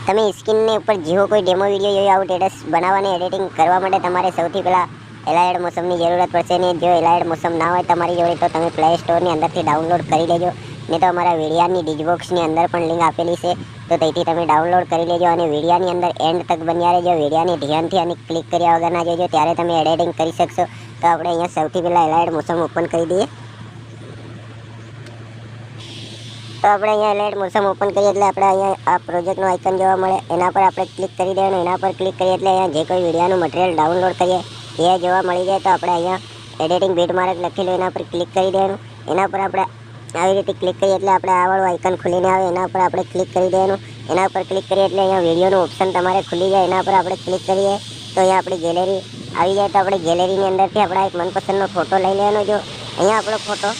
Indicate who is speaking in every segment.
Speaker 1: તમે સ્ક્રીનની ઉપર જેવો કોઈ ડેમો વિડીયો જોયો આવું સ્ટેટસ બનાવવાની એડિટિંગ કરવા માટે તમારે સૌથી પહેલાં એલાઇડ મોશનની જરૂરત પડશે ને જો એલાઇડ મોશન ના હોય તમારી જોડે તો તમે પ્લે સ્ટોરની અંદરથી ડાઉનલોડ કરી લેજો ને તો અમારા વિડીયાની ડિસ્ક્રિપ્શનની અંદર પણ લિંક આપેલી છે તો તેથી તમે ડાઉનલોડ કરી લેજો અને વિડીયાની અંદર એન્ડ તક બન્યા રહેજો વિડીયાની ધ્યાનથી અને ક્લિક કર્યા વગર ના જોજો ત્યારે તમે એડિટિંગ કરી શકશો તો આપણે અહીંયા સૌથી પહેલાં એલાઇડ મોશન ઓપન કરી દઈએ તો આપણે અહીંયા એલાઇડ મોશન ઓપન કરીએ એટલે આપણે અહીંયા આ પ્રોજેક્ટનો આઇકન જોવા મળે એના પર આપણે ક્લિક કરી દેવાનું એના પર ક્લિક કરીએ એટલે અહીંયા જે કોઈ વિડીયોનું મટીરિયલ ડાઉનલોડ કરીએ એ જોવા મળી જાય તો આપણે અહીંયા એડિટિંગ બીટમાર્ક લખેલું એના પર ક્લિક કરી દેવાનું એના પર આપણે આવી રીતે ક્લિક કરીએ એટલે આપણે આ વાળું આઇકન ખુલીને આવે એના પર આપણે ક્લિક કરી દેવાનું એના પર ક્લિક કરીએ એટલે અહીંયા વિડીયોનું ઓપ્શન તમારે ખુલી જાય એના પર આપણે ક્લિક કરીએ તો અહીંયા આપણી ગેલેરી આવી જાય તો આપણે ગેલેરીની અંદરથી આપણા એક મનપસંદનો ફોટો લઈ લેવાનો જો અહીંયા આપણો ફોટો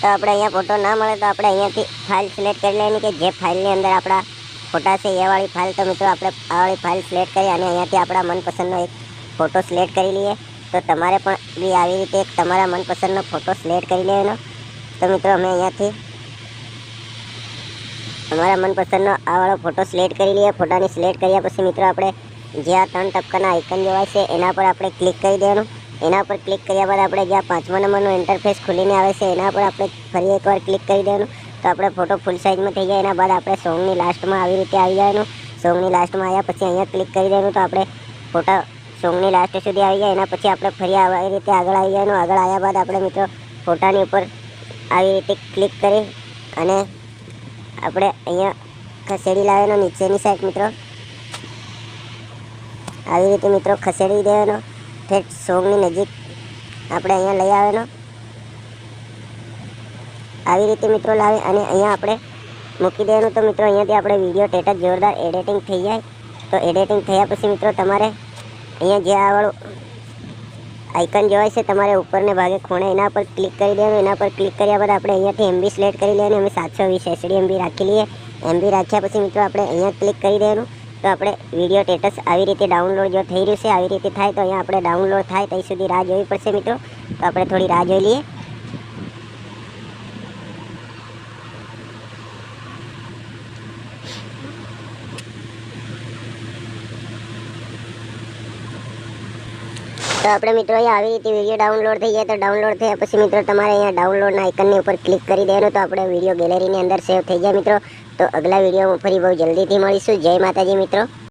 Speaker 1: તો આપણે અહીંયા ફોટો ના મળે તો આપણે અહીંયાથી ફાઇલ સિલેક્ટ કરી લેવાની કે જે ફાઇલની અંદર આપણા ફોટા છે એ વાળી ફાઇલ તો મિત્રો આપણે આ વાળી ફાઇલ સિલેક્ટ કરી અને અહીંયાથી આપણા મનપસંદનો એક ફોટો સિલેક્ટ કરી લઈએ તો તમારે પણ બી આવી રીતે એક તમારા મનપસંદનો ફોટો સિલેક્ટ કરી લેવાનો તો મિત્રો અમે અહીંયાથી અમારા મનપસંદનો આ વાળો ફોટો સિલેક્ટ કરી લઈએ ફોટાની સિલેક્ટ કર્યા પછી મિત્રો આપણે જે આ 3 ટપકાના આઇકન જોવાય છે એના પર આપણે ક્લિક કરી દેવાનું એના પર ક્લિક કર્યા બાદ આપણે જ્યાં 5મા નંબરનો ઇન્ટરફેસ ખુલીને આવે છે એના પર આપણે ફરી એકવાર ક્લિક કરી દેવાનું તો આપણે ફોટો ફૂલ સાઇઝમાં થઈ જાય એના બાદ આપણે સોંગની લાસ્ટમાં આવી રીતે આવી જવાનું સોંગની લાસ્ટમાં આવ્યા પછી અહીંયા ક્લિક કરી દેવાનું તો આપણે ફોટા સોંગની લાસ્ટ સુધી આવી જાય એના પછી આપણે ફરી આવી રીતે આગળ આવી જવાનું આગળ આવ્યા બાદ આપણે મિત્રો ફોટાની ઉપર આવી રીતે ક્લિક કરી અને આપણે અહીંયા ખસેડી લાવવાનો નીચેની સાઈડ મિત્રો આવી રીતે મિત્રો ખસેડી દેવાનો ઠેઠ સોંગની નજીક આપણે અહીંયા લઈ આવવાનો આવી રીતે મિત્રો લાવી અને અહીંયા આપણે મૂકી દેવાનું તો મિત્રો અહીંયાથી આપણે વિડીયો સ્ટેટસ જોરદાર એડિટિંગ થઈ જાય તો એડિટિંગ થયા પછી મિત્રો તમારે અહીંયા જે આ વાળું આઇકન જોવાય છે તમારે ઉપરને ભાગે ખૂણે એના પર ક્લિક કરી દેવાનું એના પર ક્લિક કર્યા બાદ આપણે અહીંયાથી એમબી સિલેક્ટ કરી લેવાની અમે 720 એસડી એમબી રાખી લઈએ એમબી રાખ્યા પછી મિત્રો આપણે અહીંયા ક્લિક કરી દેવાનું તો આપણે વિડીયો સ્ટેટસ આવી રીતે ડાઉનલોડ જો થઈ રહ્યું છે આવી રીતે થાય તો અહીંયા આપણે ડાઉનલોડ થાય ત્યાં સુધી રાહ જોવી પડશે મિત્રો તો આપણે થોડી રાહ જોઈ લઈએ તો આપણે મિત્રો અહીંયા આવી રીતે વિડીયો ડાઉનલોડ થઈ જાય તો ડાઉનલોડ થયા પછી મિત્રો તમારે અહીંયા ડાઉનલોડના આઇકનની ઉપર ક્લિક કરી દેવાનું તો આપણે વિડીયો ગેલેરીની અંદર સેવ થઈ જાય મિત્રો તો અગલા વિડીયોમાં ફરી બહુ જલ્દીથી મળીશું જય માતાજી મિત્રો।